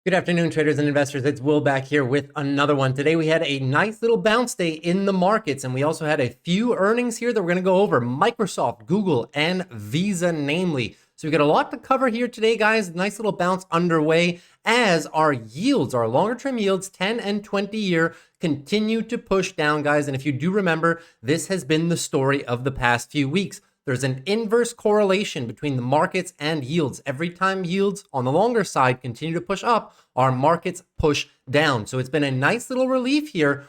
Good afternoon, traders and investors. It's Will back here with another one. Today we had a nice little bounce day in the markets, and we also had a few earnings here that we're going to go over. Microsoft, Google, and Visa, namely. So we got a lot to cover here today, guys. Nice little bounce underway as our yields, our longer-term yields, 10 and 20-year, continue to push down, guys. And if you do remember, this has been the story of the past few weeks. There's an inverse correlation between the markets and yields. Every time yields on the longer side continue to push up, our markets push down. So it's been a nice little relief here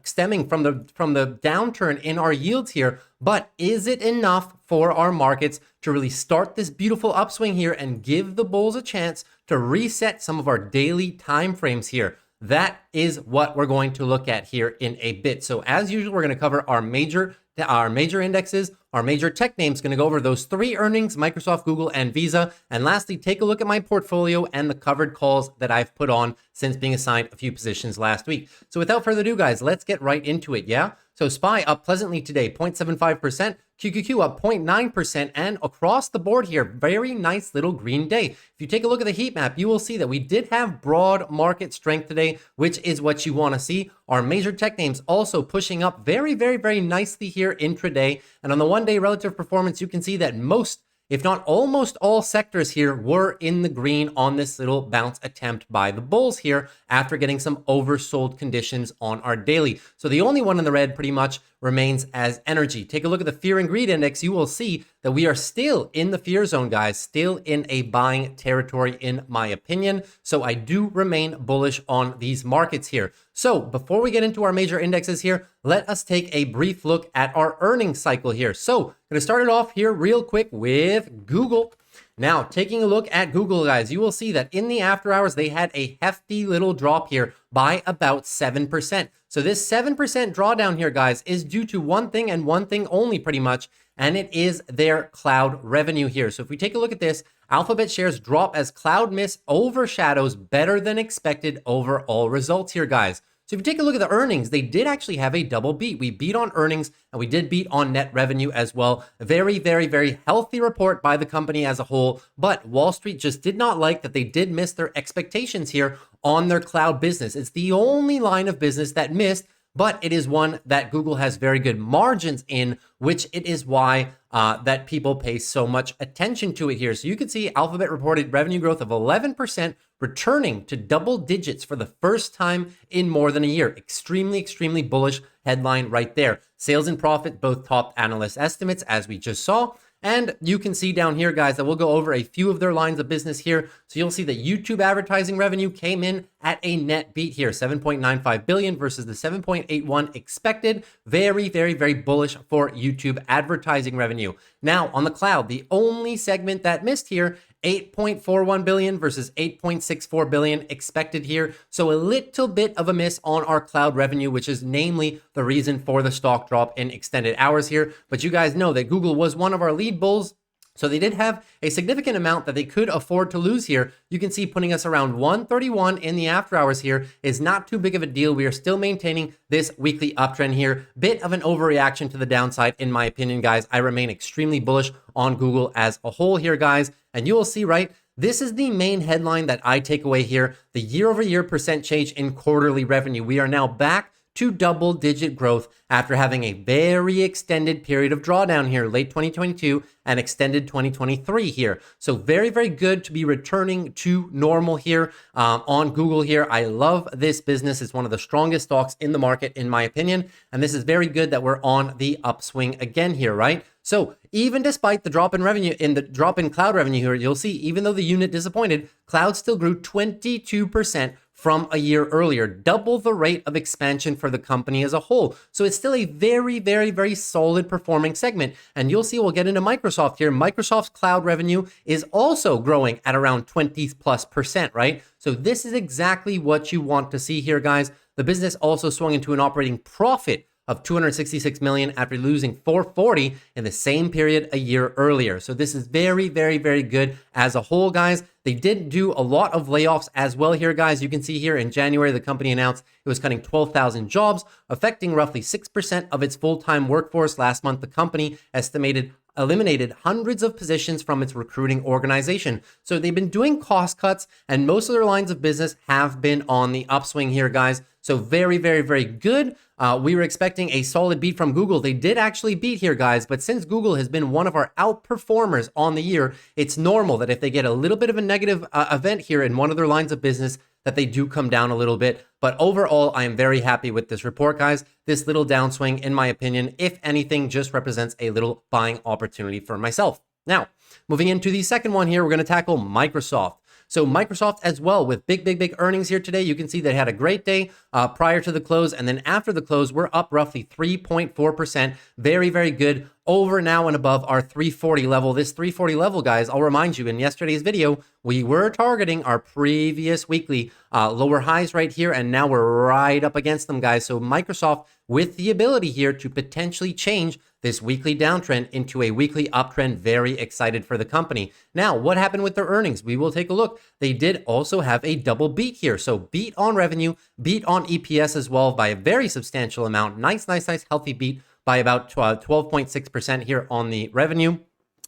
stemming from the downturn in our yields here. But is it enough for our markets to really start this beautiful upswing here and give the bulls a chance to reset some of our daily time frames here? That is what we're going to look at here in a bit. So as usual, we're going to cover our major indexes, our major tech names. Going to go over those three earnings: Microsoft, Google, and Visa. And lastly, take a look at my portfolio and the covered calls that I've put on since being assigned a few positions last week. So without further ado, guys, let's get right into it. Yeah. So SPY up pleasantly today, 0.75%. QQQ up 0.9%, and across the board here, very nice little green day. If you take a look at the heat map, you will see that we did have broad market strength today, which is what you want to see. Our major tech names also pushing up very, very, very nicely here intraday. And on the one-day relative performance, you can see that most, if not almost all sectors here were in the green on this little bounce attempt by the bulls here after getting some oversold conditions on our daily. So the only one in the red pretty much remains as energy. Take a look at the fear and greed index. You will see that we are still in the fear zone, guys, still in a buying territory in my opinion. So I do remain bullish on these markets here. So before we get into our major indexes here, let us take a brief look at our earnings cycle here. So I'm going to start it off here real quick with Google. Now, taking a look at Google, guys, you will see that in the after hours, they had a hefty little drop here by about 7%. So this 7% drawdown here, guys, is due to one thing and one thing only pretty much, and it is their cloud revenue here. So if we take a look at this, Alphabet shares drop as cloud miss overshadows better than expected overall results here, guys. So if you take a look at the earnings, they did actually have a double beat. We beat on earnings and we did beat on net revenue as well. A very, very, very healthy report by the company as a whole. But Wall Street just did not like that they did miss their expectations here on their cloud business. It's the only line of business that missed, but it is one that Google has very good margins in, which it is why that people pay so much attention to it here. So you can see Alphabet reported revenue growth of 11%, returning to double digits for the first time in more than a year. Extremely, extremely bullish headline right there. Sales and profit both topped analyst estimates, as we just saw. And you can see down here, guys, that we'll go over a few of their lines of business here. So you'll see that YouTube advertising revenue came in at a net beat here, 7.95 billion versus the 7.81 expected. Very, very, very bullish for YouTube advertising revenue. Now, on the cloud, the only segment that missed here, 8.41 billion versus 8.64 billion expected here. So a little bit of a miss on our cloud revenue, which is namely the reason for the stock drop in extended hours here. But you guys know that Google was one of our lead bulls. So they did have a significant amount that they could afford to lose here. You can see putting us around 131 in the after hours here is not too big of a deal. We are still maintaining this weekly uptrend here. Bit of an overreaction to the downside, in my opinion, guys. I remain extremely bullish on Google as a whole here, guys. And you will see, right, this is the main headline that I take away here. The year-over-year percent change in quarterly revenue. We are now back to double-digit growth after having a very extended period of drawdown here, late 2022 and extended 2023 here. So very, very good to be returning to normal here on Google here. I love this business. It's one of the strongest stocks in the market, in my opinion. And this is very good that we're on the upswing again here, right? So even despite the drop in revenue, drop in cloud revenue here, you'll see even though the unit disappointed, cloud still grew 22% from a year earlier, double the rate of expansion for the company as a whole. So it's still a very, very, very solid performing segment. And you'll see, we'll get into Microsoft here. Microsoft's cloud revenue is also growing at around 20+%, right? So this is exactly what you want to see here, guys. The business also swung into an operating profit of 266 million after losing 440 in the same period a year earlier. So this is very, very, very good as a whole, guys. They did do a lot of layoffs as well here, guys. You can see here in January, the company announced it was cutting 12,000 jobs, affecting roughly 6% of its full-time workforce. Last month, the company estimated eliminated hundreds of positions from its recruiting organization. So they've been doing cost cuts, and most of their lines of business have been on the upswing here, guys. So very, very, very good. We were expecting a solid beat from Google. They did actually beat here, guys, but since Google has been one of our outperformers on the year, it's normal that if they get a little bit of a negative event here in one of their lines of business, that they do come down a little bit. But overall, I am very happy with this report, guys. This little downswing, in my opinion, if anything, just represents a little buying opportunity for myself. Now, moving into the second one here, we're going to tackle Microsoft. So Microsoft as well, with big earnings here today. You can see they had a great day prior to the close, and then after the close, we're up roughly 3.4%. Very, very good. Over now and above our 340 level. This 340 level, guys, I'll remind you, in yesterday's video, we were targeting our previous weekly lower highs right here, and now we're right up against them, guys. So Microsoft, with the ability here to potentially change this weekly downtrend into a weekly uptrend. Very excited for the company. Now, what happened with their earnings? We will take a look. They did also have a double beat here. So beat on revenue, beat on EPS as well by a very substantial amount. Nice, healthy beat by about 12.6% here on the revenue,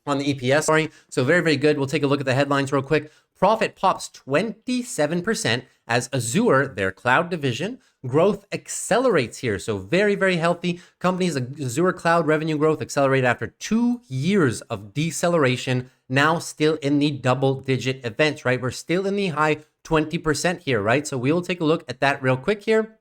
on the EPS, sorry. So very, very good. We'll take a look at the headlines real quick. Profit pops 27% as Azure, their cloud division, growth accelerates here. So very, very healthy. Companies, Azure cloud revenue growth accelerated after 2 years of deceleration, now still in the double-digit events, right? We're still in the high 20% here, right? So we will take a look at that real quick here.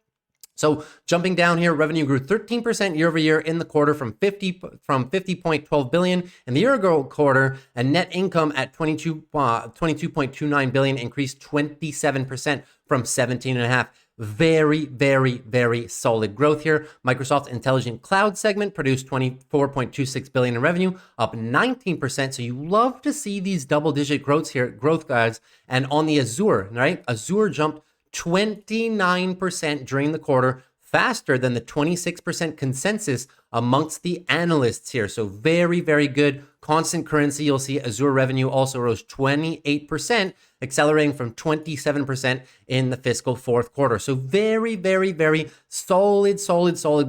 So jumping down here, revenue grew 13% year over year in the quarter from 50.12 billion in the year ago quarter, and net income at 22.29 billion increased 27% from 17.5. Very, very, very solid growth here. Microsoft's Intelligent Cloud segment produced 24.26 billion in revenue, up 19%. So you love to see these double-digit growths here, guys. And on the Azure, right? Azure jumped 29% during the quarter, faster than the 26% consensus amongst the analysts here. So very, very good. Constant currency, you'll see Azure revenue also rose 28%, accelerating from 27% in the fiscal fourth quarter. So very, very, very solid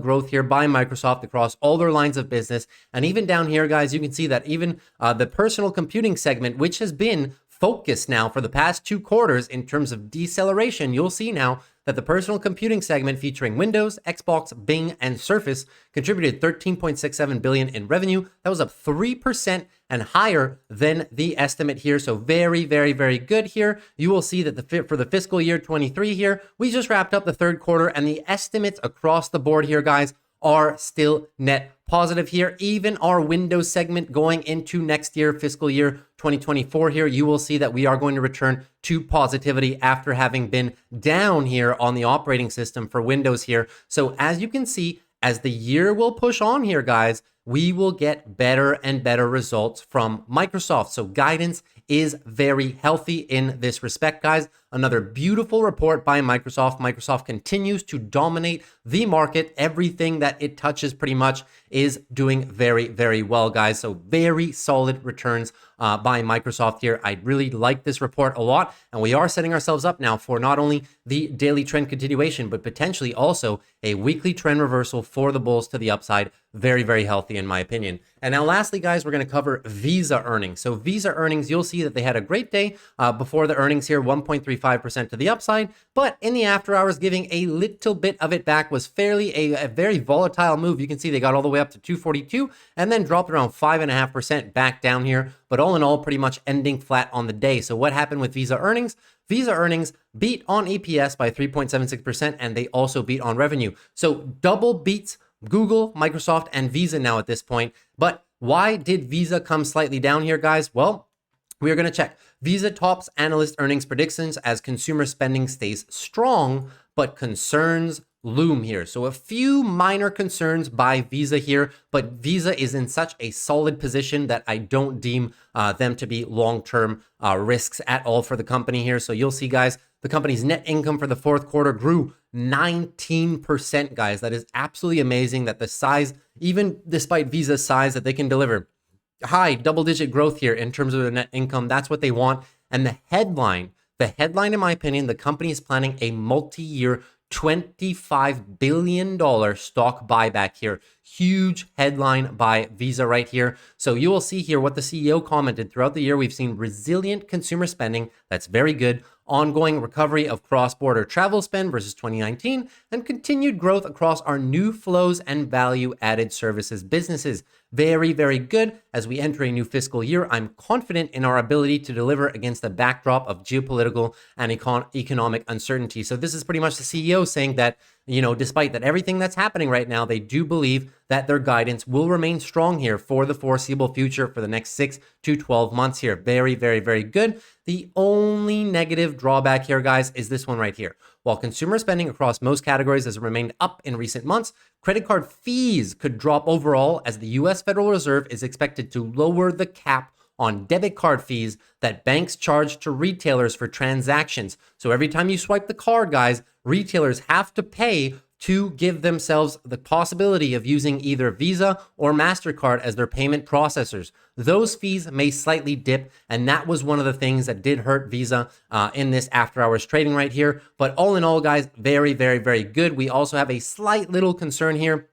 growth here by Microsoft across all their lines of business. And even down here, guys, you can see that even the personal computing segment, which has been focused now for the past 2 quarters in terms of deceleration, you'll see now that the personal computing segment featuring Windows, Xbox, Bing, and Surface contributed 13.67 billion in revenue. That was up 3% and higher than the estimate here. So very, very, very good here. You will see that for the fiscal year 23 here, we just wrapped up the third quarter, and the estimates across the board here, guys, are still net positive here. Even our Windows segment going into next year, fiscal year 2024 here, you will see that we are going to return to positivity after having been down here on the operating system for Windows here. So as you can see, as the year will push on here, guys, we will get better and better results from Microsoft. So guidance is very healthy in this respect, guys. Another beautiful report by Microsoft. Microsoft continues to dominate the market. Everything that it touches pretty much is doing very, very well, guys. So very solid returns by Microsoft here. I really like this report a lot, and we are setting ourselves up now for not only the daily trend continuation, but potentially also a weekly trend reversal for the bulls to the upside. Very, very healthy in my opinion. And now lastly, guys, we're going to cover Visa earnings. So Visa earnings, you'll see that they had a great day before the earnings here, 1.35% to the upside, but in the after hours, giving a little bit of it back, was fairly a very volatile move. You can see they got all the way up to 242 and then dropped around 5.5% back down here. But all in all, pretty much ending flat on the day. So what happened with Visa earnings? Visa earnings beat on EPS by 3.76%, and they also beat on revenue. So double beats Google, Microsoft, and Visa now at this point. But why did Visa come slightly down here, guys? Well, we are going to check. Visa tops analyst earnings predictions as consumer spending stays strong, but concerns loom here. So a few minor concerns by Visa here, but Visa is in such a solid position that I don't deem them to be long-term risks at all for the company here. So you'll see, guys, the company's net income for the fourth quarter grew 19%, guys. That is absolutely amazing that the size, even despite Visa's size, that they can deliver high double-digit growth here in terms of their net income. That's what they want. And the headline, in my opinion, the company is planning a multi-year $25 billion stock buyback here. Huge headline by Visa right here. So you will see here what the CEO commented throughout the year. We've seen resilient consumer spending. That's very good. Ongoing recovery of cross-border travel spend versus 2019, and continued growth across our new flows and value-added services businesses. Very, very good. As we enter a new fiscal year, I'm confident in our ability to deliver against the backdrop of geopolitical and economic uncertainty. So this is pretty much the CEO saying that, despite that everything that's happening right now, they do believe that their guidance will remain strong here for the foreseeable future for the next 6 to 12 months here. Very, very, very good. The only negative drawback here, guys, is this one right here. While consumer spending across most categories has remained up in recent months, credit card fees could drop overall as the U.S. Federal Reserve is expected to lower the cap on debit card fees that banks charge to retailers for transactions. So every time you swipe the card, guys, retailers have to pay to give themselves the possibility of using either Visa or MasterCard as their payment processors. Those fees may slightly dip, and that was one of the things that did hurt Visa in this after hours trading right here. But all in all, guys, very, very, very good. We also have a slight little concern here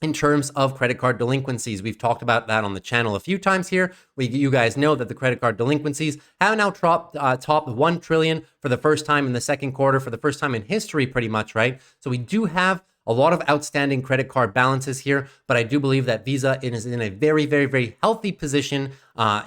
in terms of credit card delinquencies. We've talked about that on the channel a few times here. You guys know that the credit card delinquencies have now topped 1 trillion for the first time in the second quarter, for the first time in history, pretty much, right? So we do have a lot of outstanding credit card balances here, but I do believe that Visa is in a very, very, very healthy position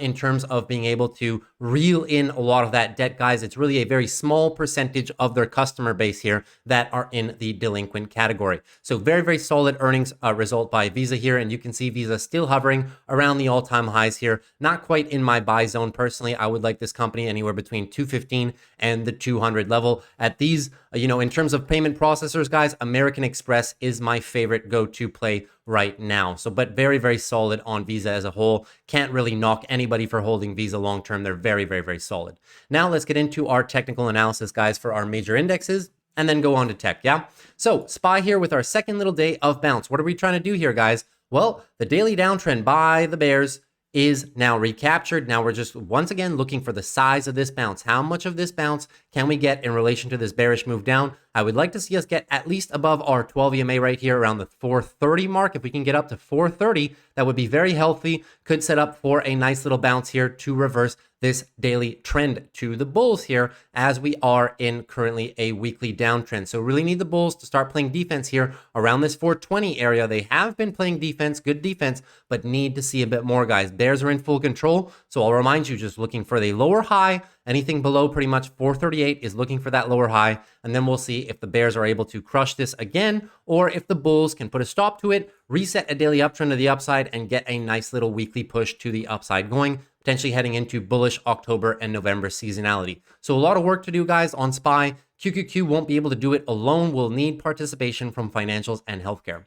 in terms of being able to reel in a lot of that debt, guys. It's really a very small percentage of their customer base here that are in the delinquent category. So very, very solid earnings result by Visa here, and you can see Visa still hovering around the all-time highs here. Not quite in my buy zone personally. I would like this company anywhere between 215 and the 200 level. At these, in terms of payment processors, guys, American Express is my favorite go-to play right now. So, but very, very solid on Visa as a whole. Can't really knock anybody for holding Visa long term. They're very, very, very solid. Now let's get into our technical analysis, guys, for our major indexes, and then go on to tech. Yeah. So SPY here with our second little day of bounce. What are we trying to do here, guys? Well, the daily downtrend by the bears is now recaptured. Now we're just once again looking for the size of this bounce. How much of this bounce can we get in relation to this bearish move down? I would like to see us get at least above our 12 EMA right here around the 430 mark. If we can get up to 430, that would be very healthy. Could set up for a nice little bounce here to reverse this daily trend to the bulls here, as we are in currently a weekly downtrend. So really need the bulls to start playing defense here around this 420 area. They have been playing defense, good defense, but need to see a bit more, guys. Bears are in full control. So I'll remind you, just looking for the lower high. Anything below pretty much 438 is looking for that lower high. And then we'll see if the bears are able to crush this again, or if the bulls can put a stop to it, reset a daily uptrend to the upside, and get a nice little weekly push to the upside going, potentially heading into bullish October and November seasonality. So a lot of work to do, guys, on SPY. QQQ won't be able to do it alone. We'll need participation from financials and healthcare.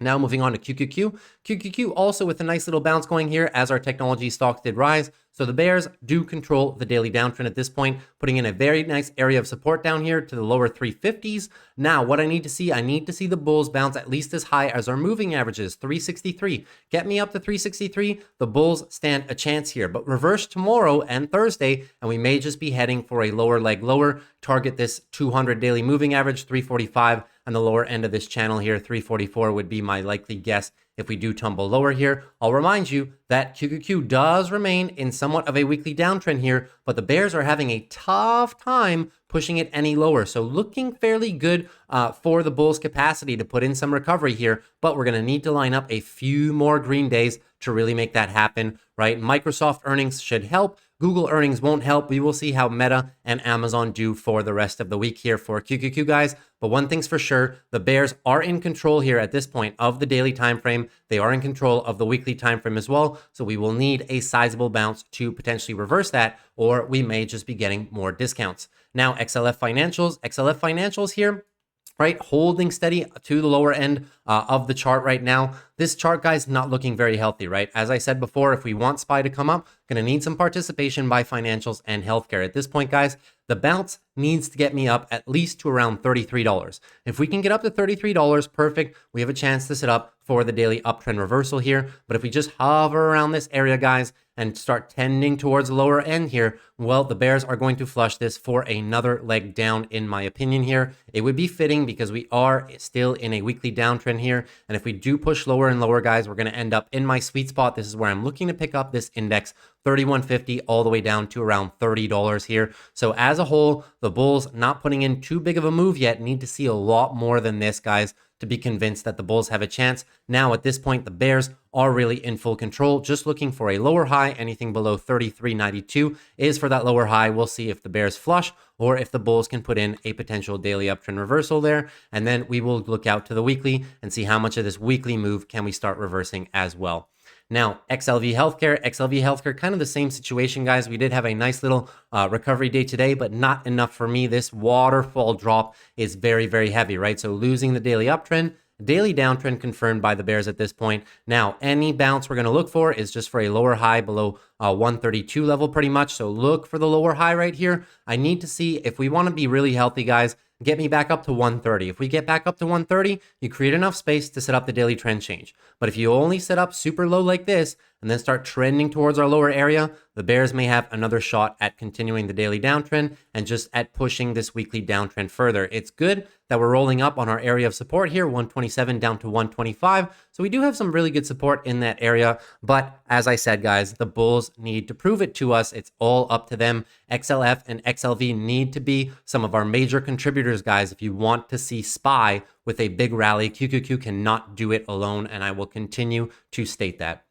Now moving on to QQQ. QQQ also with a nice little bounce going here as our technology stocks did rise. So the bears do control the daily downtrend at this point, putting in a very nice area of support down here to the lower 350s. Now, what I need to see the bulls bounce at least as high as our moving averages, 363. Get me up to 363. The bulls stand a chance here, but reverse tomorrow and Thursday, and we may just be heading for a lower leg lower. Target this 200 daily moving average, 345, and the lower end of this channel here, 344 would be my likely guess if we do tumble lower here. I'll remind you that QQQ does remain in somewhat of a weekly downtrend here, but the bears are having a tough time pushing it any lower. So looking fairly good for the bulls' capacity to put in some recovery here, but we're going to need to line up a few more green days to really make that happen, right? Microsoft earnings should help. Google earnings won't help. We will see how Meta and Amazon do for the rest of the week here for QQQ, guys. But one thing's for sure, the bears are in control here at this point of the daily time frame. They are in control of the weekly time frame as well. So we will need a sizable bounce to potentially reverse that, or we may just be getting more discounts. Now, XLF financials here, right? Holding steady to the lower end of the chart right now. This chart, guys, not looking very healthy, right? As I said before, if we want SPY to come up, going to need some participation by financials and healthcare. At this point, guys, the bounce needs to get me up at least to around $33. If we can get up to $33, perfect. We have a chance to set up for the daily uptrend reversal here. But if we just hover around this area, guys, and start tending towards the lower end here, well, the bears are going to flush this for another leg down, in my opinion here. It would be fitting because we are still in a weekly downtrend here. And if we do push lower and lower, guys, we're going to end up in my sweet spot. This is where I'm looking to pick up this index 31.50 all the way down to around $30 here. So as a whole, the bulls not putting in too big of a move yet. Need to see a lot more than this, guys, to be convinced that the bulls have a chance. Now, at this point, the bears are really in full control, just looking for a lower high. Anything below 33.92 is for that lower high. We'll see if the bears flush or if the bulls can put in a potential daily uptrend reversal there. And then we will look out to the weekly and see how much of this weekly move can we start reversing as well. Now, XLV Healthcare, kind of the same situation, guys. We did have a nice little recovery day today, but not enough for me. This waterfall drop is very, very heavy, right? So losing the daily uptrend, daily downtrend confirmed by the bears at this point. Now, any bounce we're going to look for is just for a lower high below 132 level pretty much. So look for the lower high right here. I need to see if we want to be really healthy, guys. Get me back up to 130. If we get back up to 130, you create enough space to set up the daily trend change. But if you only set up super low like this and then start trending towards our lower area, the bears may have another shot at continuing the daily downtrend and just at pushing this weekly downtrend further. It's good that we're rolling up on our area of support here, 127 down to 125. So we do have some really good support in that area. But as I said, guys, the bulls need to prove it to us. It's all up to them. XLF and XLV need to be some of our major contributors, guys. If you want to see SPY with a big rally, QQQ cannot do it alone, and I will continue to state that.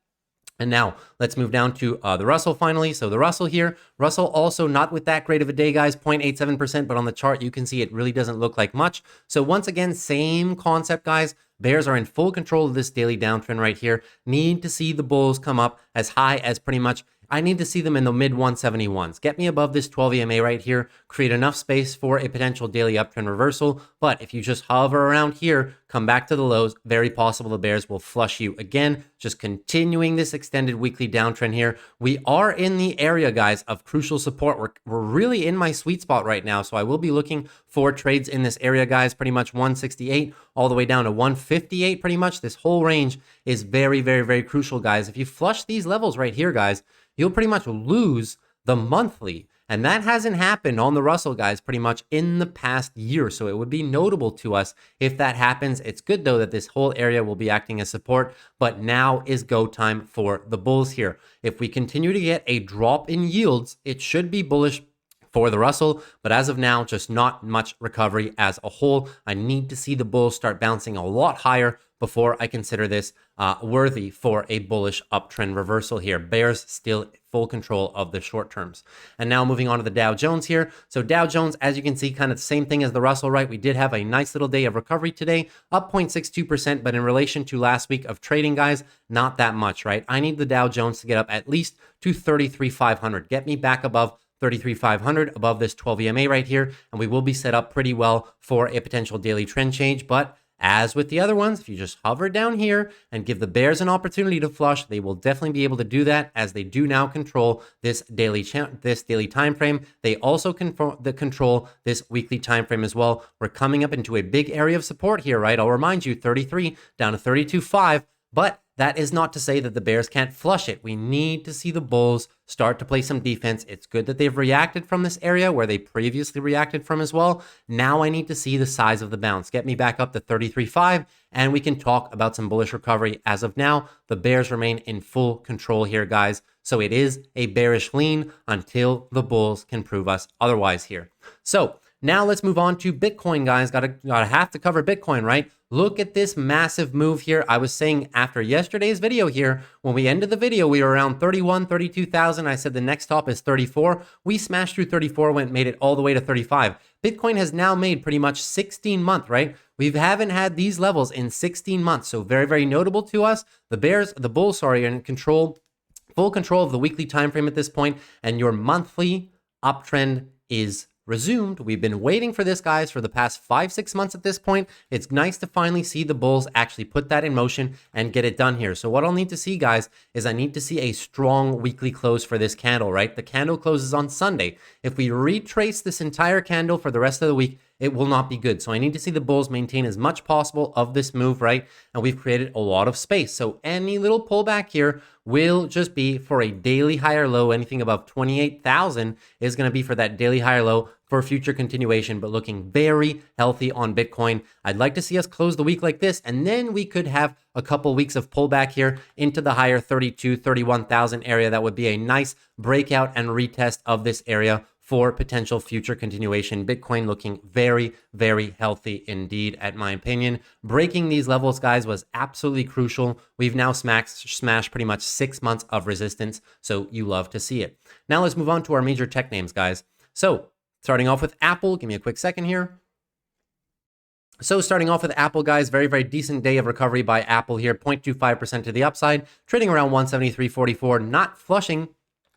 And now let's move down to the Russell finally. So the Russell here, Russell also not with that great of a day, guys, 0.87%, but on the chart, you can see it really doesn't look like much. So once again, same concept, guys. Bears are in full control of this daily downtrend right here. Need to see the bulls come up as high as pretty much, I need to see them in the mid 171s. Get me above this 12 EMA right here, create enough space for a potential daily uptrend reversal. But if you just hover around here, come back to the lows, very possible the bears will flush you again. Just continuing this extended weekly downtrend here. We are in the area, guys, of crucial support. We're really in my sweet spot right now. So I will be looking for trades in this area, guys, pretty much 168 all the way down to 158 pretty much. This whole range is very, very, very crucial, guys. If you flush these levels right here, guys, you'll pretty much lose the monthly. And that hasn't happened on the Russell, guys, pretty much in the past year. So it would be notable to us if that happens. It's good, though, that this whole area will be acting as support. But now is go time for the bulls here. If we continue to get a drop in yields, it should be bullish for the Russell, but as of now, just not much recovery as a whole. I need to see the bulls start bouncing a lot higher before I consider this worthy for a bullish uptrend reversal here. Bears still full control of the short terms. And now moving on to the Dow Jones here. So Dow Jones, as you can see, kind of the same thing as the Russell, right? We did have a nice little day of recovery today, up 0.62%, but in relation to last week of trading, guys, not that much, right? I need the Dow Jones to get up at least to 33,500. Get me back above 33,500 above this 12 EMA right here, and we will be set up pretty well for a potential daily trend change. But as with the other ones, if you just hover down here and give the bears an opportunity to flush, they will definitely be able to do that, as they do now control this daily time frame. They also control this weekly time frame as well. We're coming up into a big area of support here, right? I'll remind you, 33 down to 32.5, but that is not to say that the bears can't flush it. We need to see the bulls start to play some defense. It's good that they've reacted from this area where they previously reacted from as well. Now I need to see the size of the bounce. Get me back up to 33.5, and we can talk about some bullish recovery. As of now, the bears remain in full control here, guys. So it is a bearish lean until the bulls can prove us otherwise here. So now let's move on to Bitcoin, guys. Gotta have to cover Bitcoin, right? Look at this massive move here. I was saying after yesterday's video here, when we ended the video, we were around 31, 32,000. I said the next top is 34. We smashed through 34, made it all the way to 35. Bitcoin has now made pretty much 16 months, right? We haven't had these levels in 16 months. So very, very notable to us. The bulls, are in control, full control of the weekly time frame at this point, and your monthly uptrend is resumed. We've been waiting for this, guys, for the past 5-6 months at this point. It's nice to finally see the bulls actually put that in motion and get it done here. So what I'll need to see, guys, is I need to see a strong weekly close for this candle, right? The candle closes on Sunday. If we retrace this entire candle for the rest of the week, it will not be good. So I need to see the bulls maintain as much possible of this move, right? And we've created a lot of space. So any little pullback here will just be for a daily higher low. Anything above 28,000 is going to be for that daily higher low for future continuation, but looking very healthy on Bitcoin. I'd like to see us close the week like this, and then we could have a couple weeks of pullback here into the higher 32, 31,000 area. That would be a nice breakout and retest of this area for potential future continuation. Bitcoin looking very, very healthy indeed, at my opinion. Breaking these levels, guys, was absolutely crucial. We've now smashed pretty much 6 months of resistance, so you love to see it. Now let's move on to our major tech names, guys. So starting off with Apple, give me a quick second here. So starting off with Apple, guys, very, very decent day of recovery by Apple here, 0.25% to the upside, trading around 173.44, not flushing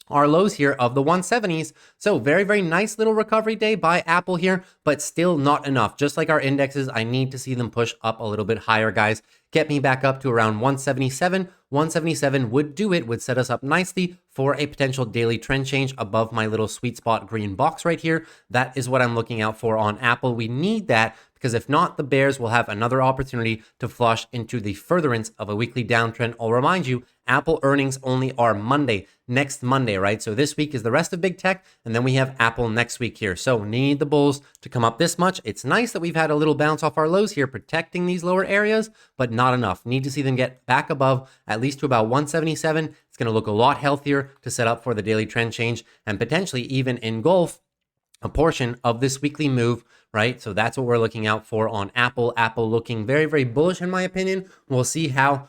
our lows here of the 170s. So very, very nice little recovery day by Apple here, but still not enough. Just like our indexes, I need to see them push up a little bit higher, guys. Get me back up to around 177. 177 would do it, would set us up nicely for a potential daily trend change above my little sweet spot green box right here. That is what I'm looking out for on Apple. We need that, because if not, the bears will have another opportunity to flush into the furtherance of a weekly downtrend. I'll remind you, Apple earnings only are Monday, next Monday, right? So this week is the rest of big tech, and then we have Apple next week here. So need the bulls to come up this much. It's nice that we've had a little bounce off our lows here, protecting these lower areas, but not enough. Need to see them get back above, at least to about 177. It's going to look a lot healthier to set up for the daily trend change and potentially even engulf a portion of this weekly move, right? So that's what we're looking out for on Apple. Apple looking very, very bullish in my opinion. We'll see how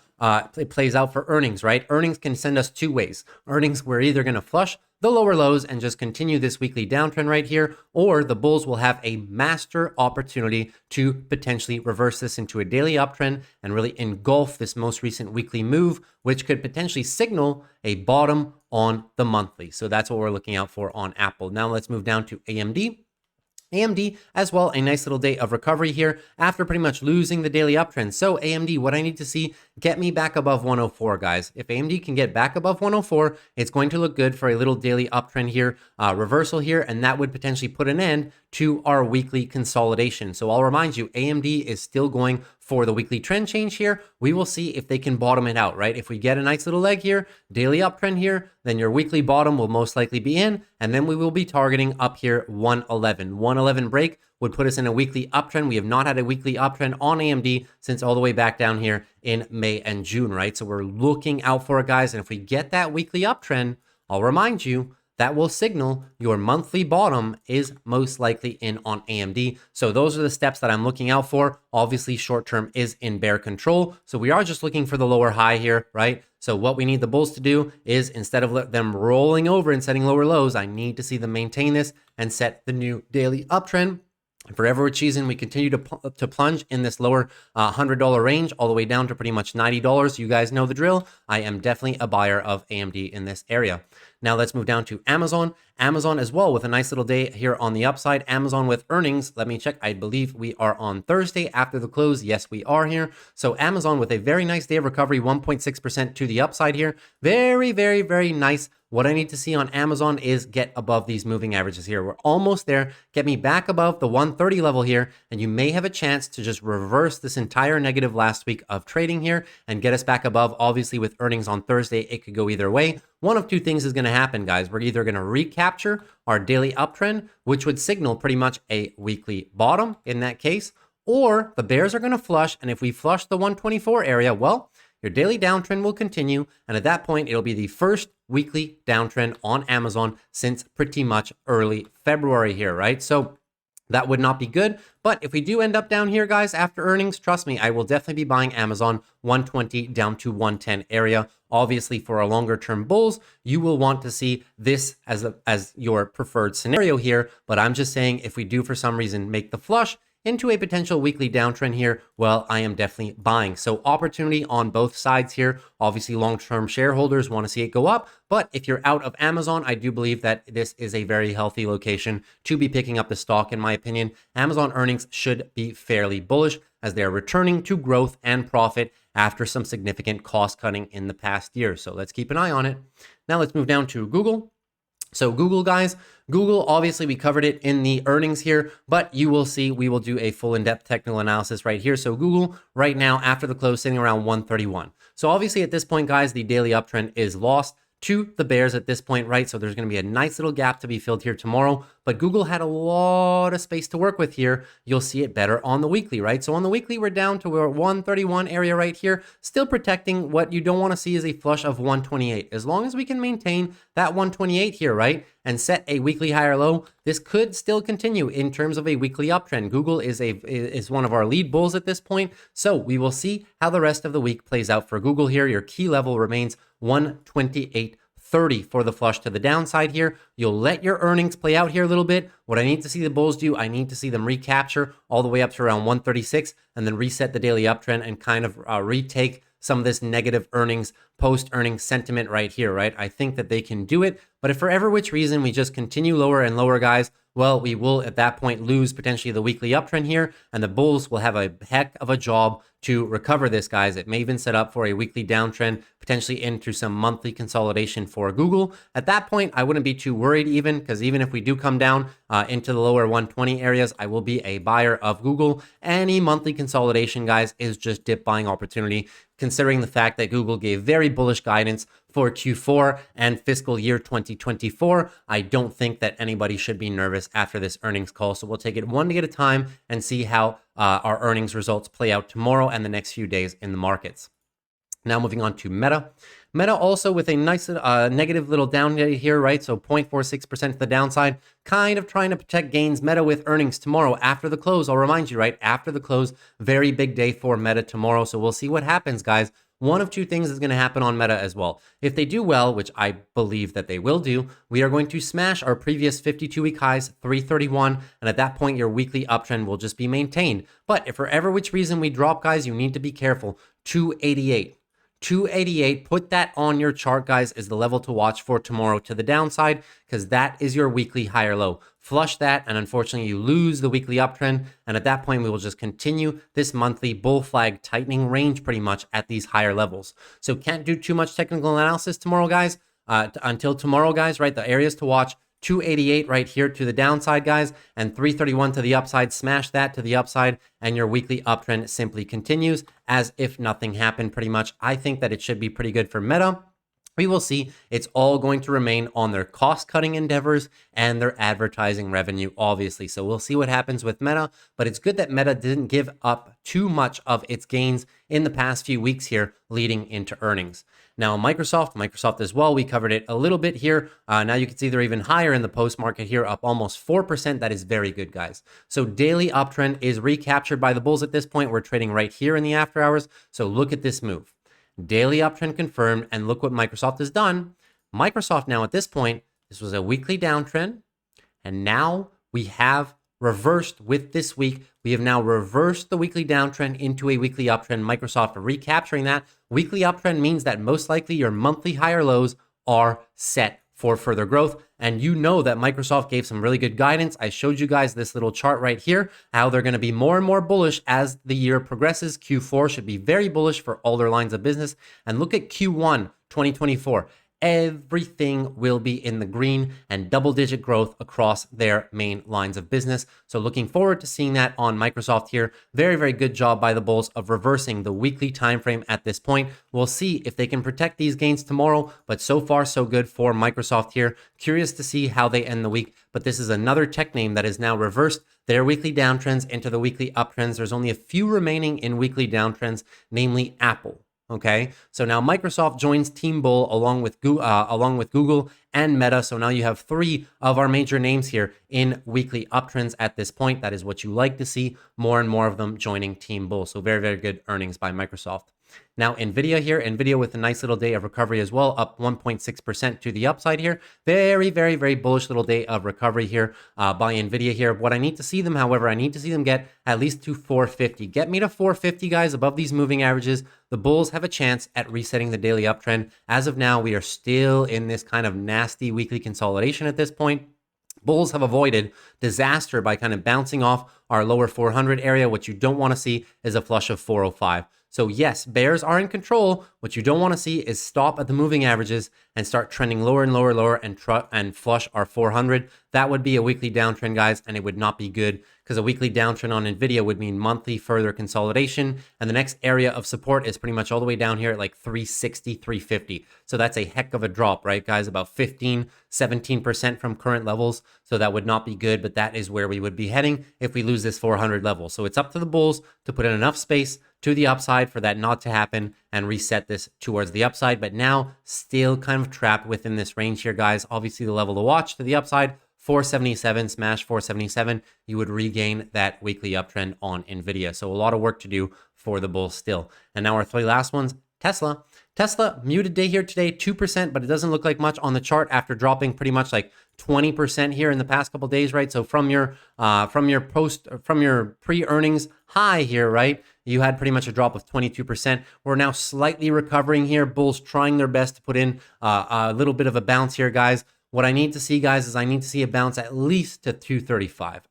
it plays out for earnings, right? Earnings can send us two ways. Earnings, we're either going to flush the lower lows and just continue this weekly downtrend right here, or the bulls will have a master opportunity to potentially reverse this into a daily uptrend and really engulf this most recent weekly move, which could potentially signal a bottom on the monthly. So that's what we're looking out for on Apple. Now let's move down to AMD. AMD as well, a nice little day of recovery here after pretty much losing the daily uptrend. So AMD, what I need to see, get me back above 104, guys. If AMD can get back above 104, it's going to look good for a little daily uptrend here, reversal here, and that would potentially put an end to our weekly consolidation. So I'll remind you, AMD is still going for the weekly trend change here. We will see if they can bottom it out, right? If we get a nice little leg here, daily uptrend here, then your weekly bottom will most likely be in, and then we will be targeting up here 111. 111 break would put us in a weekly uptrend. We have not had a weekly uptrend on AMD since all the way back down here in May and June, right? So we're looking out for it, guys. And if we get that weekly uptrend, I'll remind you, that will signal your monthly bottom is most likely in on AMD. So those are the steps that I'm looking out for. Obviously, short term is in bear control. So we are just looking for the lower high here, right? So what we need the bulls to do is, instead of them rolling over and setting lower lows, I need to see them maintain this and set the new daily uptrend. Forever cheesing, we continue to plunge in this lower $100 range all the way down to pretty much $90. You guys know the drill. I am definitely a buyer of AMD in this area. Now let's move down to Amazon. Amazon as well with a nice little day here on the upside. Amazon with earnings. Let me check. I believe we are on Thursday after the close. Yes, we are here. So Amazon with a very nice day of recovery, 1.6% to the upside here. Very, very, very nice. What I need to see on Amazon is get above these moving averages here. We're almost there. Get me back above the 130 level here, and you may have a chance to just reverse this entire negative last week of trading here and get us back above. Obviously, with earnings on Thursday, it could go either way. One of two things is going to happen, guys. We're either going to recapture our daily uptrend, which would signal pretty much a weekly bottom in that case, or the bears are going to flush. And if we flush the 124 area, well, your daily downtrend will continue, and at that point, it'll be the first weekly downtrend on Amazon since pretty much early February here, right? So that would not be good. But if we do end up down here, guys, after earnings, trust me, I will definitely be buying Amazon 120 down to 110 area. Obviously, for our longer term bulls, you will want to see this as your preferred scenario here. But I'm just saying, if we do for some reason make the flush into a potential weekly downtrend here, well, I am definitely buying. So opportunity on both sides here. Obviously, long-term shareholders want to see it go up. But if you're out of Amazon, I do believe that this is a very healthy location to be picking up the stock, in my opinion. Amazon earnings should be fairly bullish as they are returning to growth and profit after some significant cost cutting in the past year. So let's keep an eye on it. Now let's move down to Google. So Google, guys, Google, obviously we covered it in the earnings here, but you will see we will do a full in-depth technical analysis right here. So Google right now after the close sitting around 131. So obviously at this point, guys, the daily uptrend is lost to the bears at this point, right? So there's going to be a nice little gap to be filled here tomorrow, but Google had a lot of space to work with here. You'll see it better on the weekly, right? So on the weekly, we're down to our 131 area right here, still protecting. What you don't want to see is a flush of 128. As long as we can maintain that 128 here, right, and set a weekly higher low, this could still continue in terms of a weekly uptrend. Google is one of our lead bulls at this point, so we will see how the rest of the week plays out for Google here. Your key level remains 128.30 for the flush to the downside here. You'll let your earnings play out here a little bit. What I need to see the bulls do, I need to see them recapture all the way up to around 136 and then reset the daily uptrend and kind of retake some of this negative earnings, post-earnings sentiment right here, right? I think that they can do it, but if for ever which reason we just continue lower and lower, guys, well, we will at that point lose potentially the weekly uptrend here, and the bulls will have a heck of a job to recover this, guys. It may even set up for a weekly downtrend, potentially into some monthly consolidation for Google. At that point, I wouldn't be too worried even, because even if we do come down into the lower 120 areas, I will be a buyer of Google. Any monthly consolidation, guys, is just dip buying opportunity, considering the fact that Google gave very bullish guidance for Q4 and fiscal year 2024. I don't think that anybody should be nervous after this earnings call. So we'll take it one day at a time and see how our earnings results play out tomorrow and the next few days in the markets. Now moving on to Meta. Meta also with a nice negative little down day here, right? So 0.46% to the downside, kind of trying to protect gains. Meta with earnings tomorrow after the close. I'll remind you, right? After the close, very big day for Meta tomorrow. So we'll see what happens, guys. One of two things is going to happen on Meta as well. If they do well, which I believe that they will do, we are going to smash our previous 52-week highs, 331, and at that point, your weekly uptrend will just be maintained. But if for ever which reason we drop, guys, you need to be careful. 288. 288, put that on your chart, guys, is the level to watch for tomorrow to the downside, because that is your weekly higher low. Flush that, and unfortunately, you lose the weekly uptrend, and at that point, we will just continue this monthly bull flag tightening range pretty much at these higher levels. So can't do too much technical analysis tomorrow, guys. Until tomorrow, guys, right? The areas to watch, 288 right here to the downside, guys, and 331 to the upside. Smash that to the upside, and your weekly uptrend simply continues as if nothing happened pretty much. I think that it should be pretty good for Meta. We will see. It's all going to remain on their cost-cutting endeavors and their advertising revenue, obviously. So we'll see what happens with Meta, but it's good that Meta didn't give up too much of its gains in the past few weeks here leading into earnings. Now, Microsoft as well, we covered it a little bit here. Now you can see they're even higher in the post-market here, up almost 4%. That is very good, guys. So daily uptrend is recaptured by the bulls at this point. We're trading right here in the after hours. So look at this move. Daily uptrend confirmed, and look what Microsoft has done. Microsoft now at this point, this was a weekly downtrend, and now we have reversed with this week. We have now reversed the weekly downtrend into a weekly uptrend. Microsoft recapturing that. Weekly uptrend means that most likely your monthly higher lows are set for further growth. And you know that Microsoft gave some really good guidance. I showed you guys this little chart right here, how they're going to be more and more bullish as the year progresses. Q4 should be very bullish for all their lines of business. And look at Q1 2024. Everything will be in the green and double-digit growth across their main lines of business. So looking forward to seeing that on Microsoft here. Very, very good job by the bulls of reversing the weekly time frame at this point. We'll see if they can protect these gains tomorrow, but so far so good for Microsoft here. Curious to see how they end the week, but this is another tech name that is now reversed their weekly downtrends into the weekly uptrends. There's only a few remaining in weekly downtrends, namely Apple. Okay, so now Microsoft joins Team Bull along with Google and Meta. So now you have three of our major names here in weekly uptrends at this point. That is what you like to see, more and more of them joining Team Bull. So very, very good earnings by Microsoft. Now, NVIDIA here, NVIDIA with a nice little day of recovery as well, up 1.6% to the upside here. Very, very, very bullish little day of recovery here by NVIDIA here. What I need to see them, however, I need to see them get at least to 450. Get me to 450, guys, above these moving averages. The bulls have a chance at resetting the daily uptrend. As of now, we are still in this kind of nasty weekly consolidation at this point. Bulls have avoided disaster by kind of bouncing off our lower 400 area. What you don't want to see is a flush of 405. So yes, bears are in control. What you don't want to see is stop at the moving averages and start trending lower and lower, lower, and flush our 400. That would be a weekly downtrend, guys, and it would not be good, because a weekly downtrend on NVIDIA would mean monthly further consolidation. And the next area of support is pretty much all the way down here at like 360, 350. So that's a heck of a drop, right, guys? About 15, 17% from current levels. So that would not be good, but that is where we would be heading if we lose this 400 level. So it's up to the bulls to put in enough space to the upside for that not to happen and reset this towards the upside. But now still kind of trapped within this range here, guys. Obviously the level to watch to the upside, 477, smash 477, you would regain that weekly uptrend on NVIDIA. So a lot of work to do for the bulls still. And now our three last ones, Tesla. Tesla, muted day here today, 2%, but it doesn't look like much on the chart after dropping pretty much like 20% here in the past couple days, right? So from your pre-earnings high here, right, you had pretty much a drop of 22%. We're now slightly recovering here. Bulls trying their best to put in a little bit of a bounce here, guys. What I need to see, guys, is I need to see a bounce at least to 235,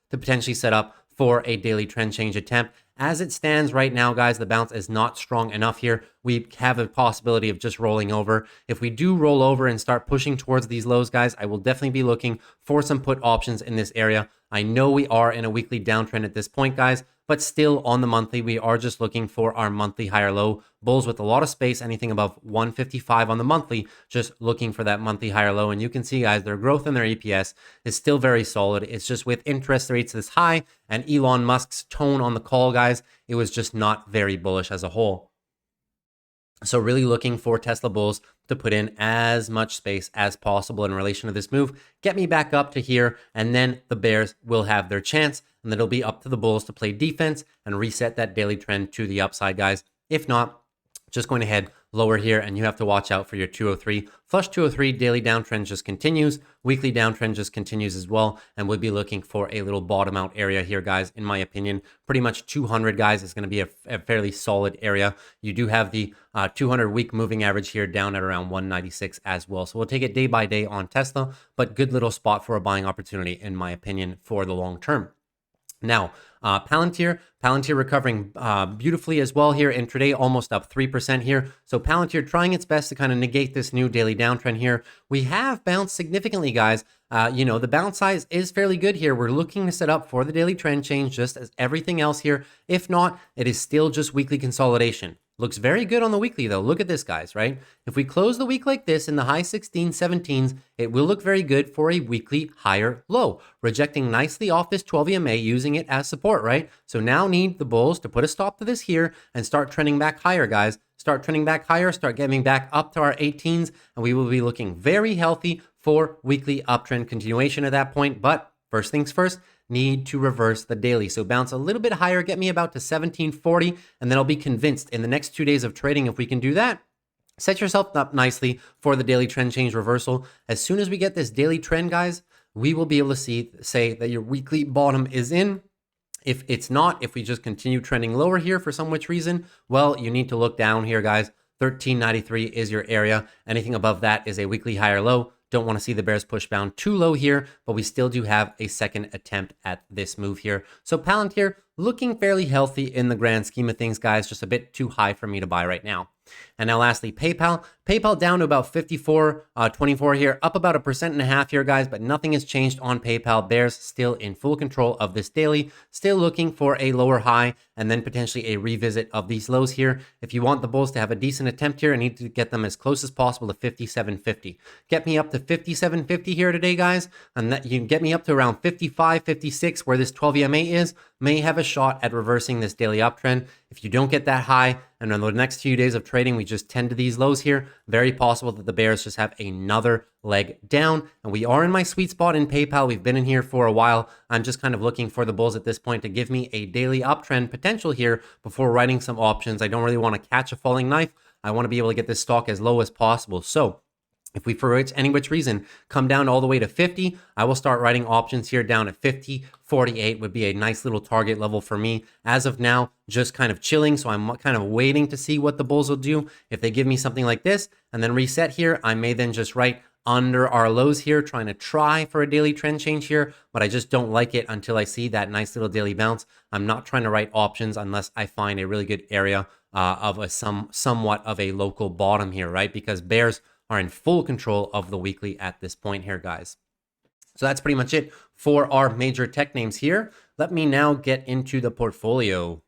to potentially set up for a daily trend change attempt. As it stands right now, guys, the bounce is not strong enough here. We have a possibility of just rolling over. If we do roll over and start pushing towards these lows, guys, I will definitely be looking for some put options in this area. I know we are in a weekly downtrend at this point, guys, but still on the monthly, we are just looking for our monthly higher low. Bulls with a lot of space, anything above 155 on the monthly, just looking for that monthly higher low. And you can see, guys, their growth in their EPS is still very solid. It's just with interest rates this high and Elon Musk's tone on the call, guys, it was just not very bullish as a whole. So really looking for Tesla bulls to put in as much space as possible in relation to this move. Get me back up to here, and then the bears will have their chance, and then it'll be up to the bulls to play defense and reset that daily trend to the upside, guys. If not, just going to head lower here, and you have to watch out for your 203. Flush 203, daily downtrend just continues. Weekly downtrend just continues as well, and we'll be looking for a little bottom out area here, guys. In my opinion, pretty much 200, guys, is going to be a fairly solid area. You do have the 200-week moving average here down at around 196 as well. So we'll take it day by day on Tesla, but good little spot for a buying opportunity, in my opinion, for the long term. Now, Palantir recovering beautifully as well here intraday, almost up 3% here. So Palantir trying its best to kind of negate this new daily downtrend here. We have bounced significantly, guys. The bounce size is fairly good here. We're looking to set up for the daily trend change just as everything else here. If not, it is still just weekly consolidation. Looks very good on the weekly, though. Look at this, guys, right? If we close the week like this in the high 16s, 17s, it will look very good for a weekly higher low, rejecting nicely off this 12 EMA, using it as support, right? So now need the bulls to put a stop to this here and start trending back higher, guys. Start trending back higher, start getting back up to our 18s, and we will be looking very healthy for weekly uptrend continuation at that point. But first things first, need to reverse the daily. So bounce a little bit higher, get me about to 1740, and then I'll be convinced in the next 2 days of trading, if we can do that, set yourself up nicely for the daily trend change reversal. As soon as we get this daily trend, guys, we will be able to say that your weekly bottom is in. If it's not, if we just continue trending lower here for some which reason, well, you need to look down here, guys. 1393 is your area. Anything above that is a weekly higher low. Don't want to see the bears push down too low here, but we still do have a second attempt at this move here. So Palantir looking fairly healthy in the grand scheme of things, guys. Just a bit too high for me to buy right now. And now lastly, PayPal. PayPal down to about 54.24 here, up about 1.5% here, guys, but nothing has changed on PayPal. Bears still in full control of this daily, still looking for a lower high and then potentially a revisit of these lows here. If you want the bulls to have a decent attempt here, I need to get them as close as possible to 57.50. Get me up to 57.50 here today, guys, and that you can get me up to around 55, 56, where this 12 EMA is, may have a shot at reversing this daily uptrend. If you don't get that high, and in the next few days of trading, we just tend to these lows here, very possible that the bears just have another leg down. And we are in my sweet spot in PayPal. We've been in here for a while. I'm just kind of looking for the bulls at this point to give me a daily uptrend potential here before writing some options. I don't really want to catch a falling knife. I want to be able to get this stock as low as possible. So if we, for any which reason, come down all the way to 50, I will start writing options here down at 50. 48 would be a nice little target level for me. As of now, just kind of chilling. So I'm kind of waiting to see what the bulls will do. If they give me something like this and then reset here, I may then just write under our lows here, trying to try for a daily trend change here, but I just don't like it until I see that nice little daily bounce. I'm not trying to write options unless I find a really good area of a somewhat of a local bottom here, right? Because bears are in full control of the weekly at this point here, guys. So that's pretty much it for our major tech names here. Let me now get into the portfolio.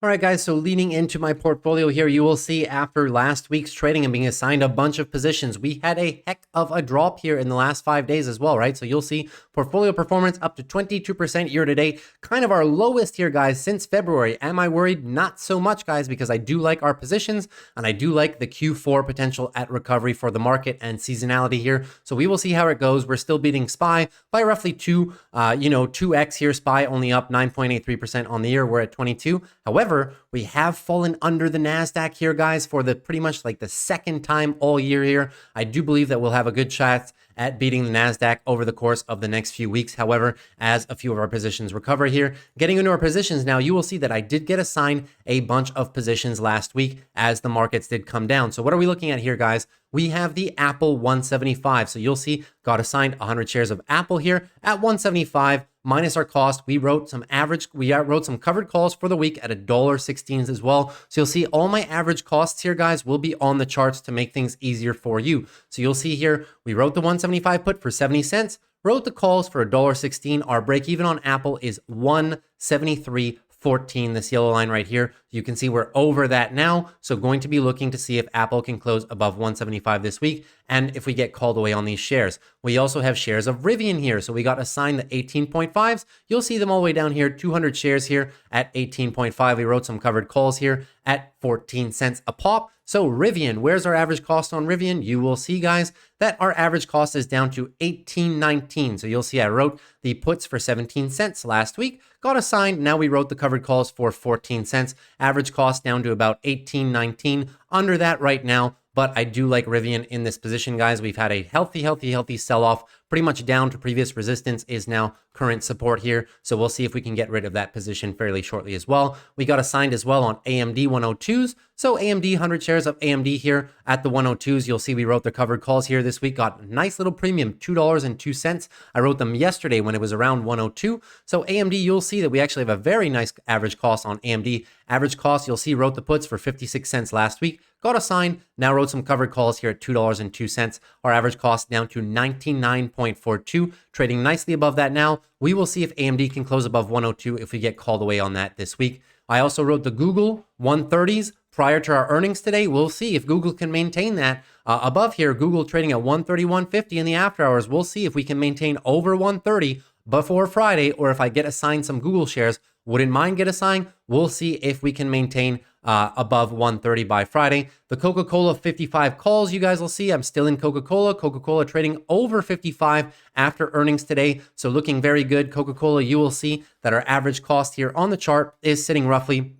All right, guys, so leading into my portfolio here, you will see after last week's trading and being assigned a bunch of positions, we had a heck of a drop here in the last 5 days as well, right? So you'll see portfolio performance up to 22% year to date, kind of our lowest here, guys, since February. Am I worried? Not so much, guys, because I do like our positions and I do like the Q4 potential at recovery for the market and seasonality here. So we will see how it goes. We're still beating SPY by roughly 2x here. SPY only up 9.83% on the year. We're at 22. However, we have fallen under the NASDAQ here, guys, for the pretty much like the second time all year here. I do believe that we'll have a good shot at beating the NASDAQ over the course of the next few weeks. However, as a few of our positions recover here, getting into our positions now, you will see that I did get assigned a bunch of positions last week as the markets did come down. So what are we looking at here, guys? We have the Apple 175. So you'll see got assigned 100 shares of Apple here at 175 minus our cost. We wrote some covered calls for the week at $1.16 as well. So you'll see all my average costs here, guys, will be on the charts to make things easier for you. So you'll see here, we wrote the 175 put for 70 cents, wrote the calls for $1.16. Our break even on Apple is 173.14, this yellow line right here. You can see we're over that now. So going to be looking to see if Apple can close above 175 this week and if we get called away on these shares. We also have shares of Rivian here. So we got assigned the 18.5s. You'll see them all the way down here, 200 shares here at 18.5. We wrote some covered calls here at 14 cents a pop. So Rivian, where's our average cost on Rivian? You will see, guys, that our average cost is down to 18.19. So you'll see I wrote the puts for 17 cents last week, got assigned. Now we wrote the covered calls for 14 cents. Average cost down to about 18.19, under that right now. But I do like Rivian in this position, guys. We've had a healthy sell-off, pretty much down to previous resistance is now current support here. So we'll see if we can get rid of that position fairly shortly as well. We got assigned as well on AMD 102s. So AMD, 100 shares of AMD here at the 102s. You'll see we wrote the covered calls here this week, got a nice little premium, $2.02. I wrote them yesterday when it was around 102. So AMD, you'll see that we actually have a very nice average cost on AMD. Average cost, you'll see, wrote the puts for 56 cents last week, got assigned, now wrote some covered calls here at $2.02. Our average cost down to 99.42, trading nicely above that now. We will see if AMD can close above 102 if we get called away on that this week. I also wrote the Google 130s prior to our earnings today. We'll see if Google can maintain that above here. Google trading at 131.50 in the after hours. We'll see if we can maintain over 130 before Friday, or if I get assigned some Google shares, wouldn't mind get assigned. We'll see if we can maintain above 130 by Friday. The Coca-Cola 55 calls, you guys will see I'm still in Coca-Cola. Coca-Cola trading over 55 after earnings today. So looking very good. Coca-Cola, you will see that our average cost here on the chart is sitting roughly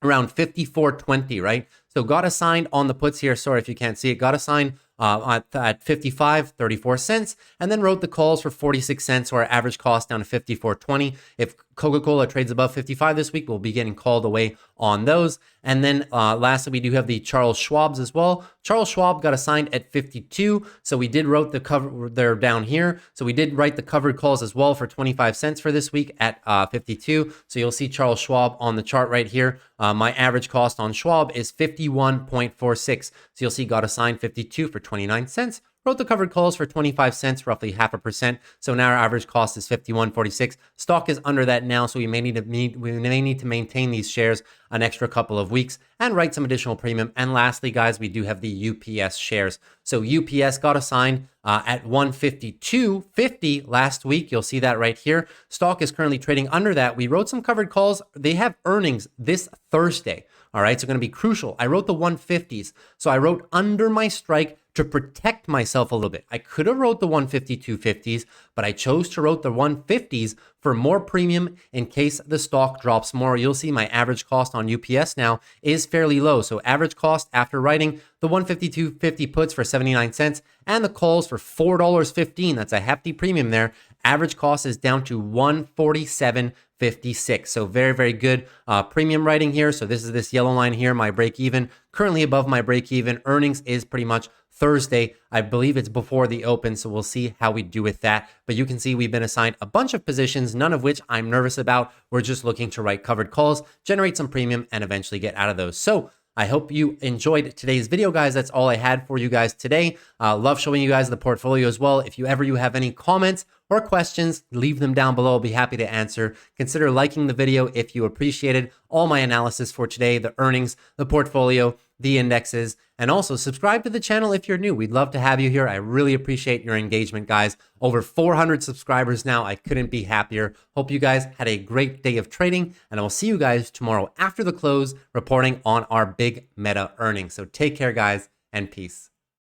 around 54.20, right? So got assigned on the puts here. Sorry if you can't see it. Got assigned at 55.34 cents, and then wrote the calls for 46 cents, so our average cost down to 54.20. If Coca-Cola trades above 55 this week, we'll be getting called away on those. And then lastly, we do have the Charles Schwab's as well. Charles Schwab got assigned at 52, so we did wrote the cover there down here. So we did write the covered calls as well for 25 cents for this week at 52. So you'll see Charles Schwab on the chart right here. My average cost on Schwab is 51.46. So you'll see got assigned 52 for 29 cents. Wrote the covered calls for 25 cents, roughly 0.5%. So now our average cost is 51.46. Stock is under that now, so we may need to maintain these shares an extra couple of weeks and write some additional premium. And lastly, guys, we do have the UPS shares. So UPS got assigned at 152.50 last week. You'll see that right here. Stock is currently trading under that. We wrote some covered calls. They have earnings this Thursday. All right, so going to be crucial. I wrote the 150s. So I wrote under my strike to protect myself a little bit. I could have wrote the 152.50s, but I chose to wrote the 150s for more premium in case the stock drops more. You'll see my average cost on UPS now is fairly low. So average cost after writing the 152.50 puts for 79 cents and the calls for $4.15. That's a hefty premium there. Average cost is down to 147.56. So very, very good premium writing here. So this is this yellow line here, my break even, currently above my break even. Earnings is pretty much Thursday. I believe it's before the open, so we'll see how we do with that. But you can see we've been assigned a bunch of positions, none of which I'm nervous about. We're just looking to write covered calls, generate some premium, and eventually get out of those. So I hope you enjoyed today's video, guys. That's all I had for you guys today. Love showing you guys the portfolio as well. If you have any comments or questions, leave them down below. I'll be happy to answer. Consider liking the video if you appreciated all my analysis for today, the earnings, the portfolio, the indexes, and also subscribe to the channel if you're new. We'd love to have you here. I really appreciate your engagement, guys. Over 400 subscribers now. I couldn't be happier. Hope you guys had a great day of trading, and I will see you guys tomorrow after the close reporting on our big meta earnings. So take care, guys, and peace.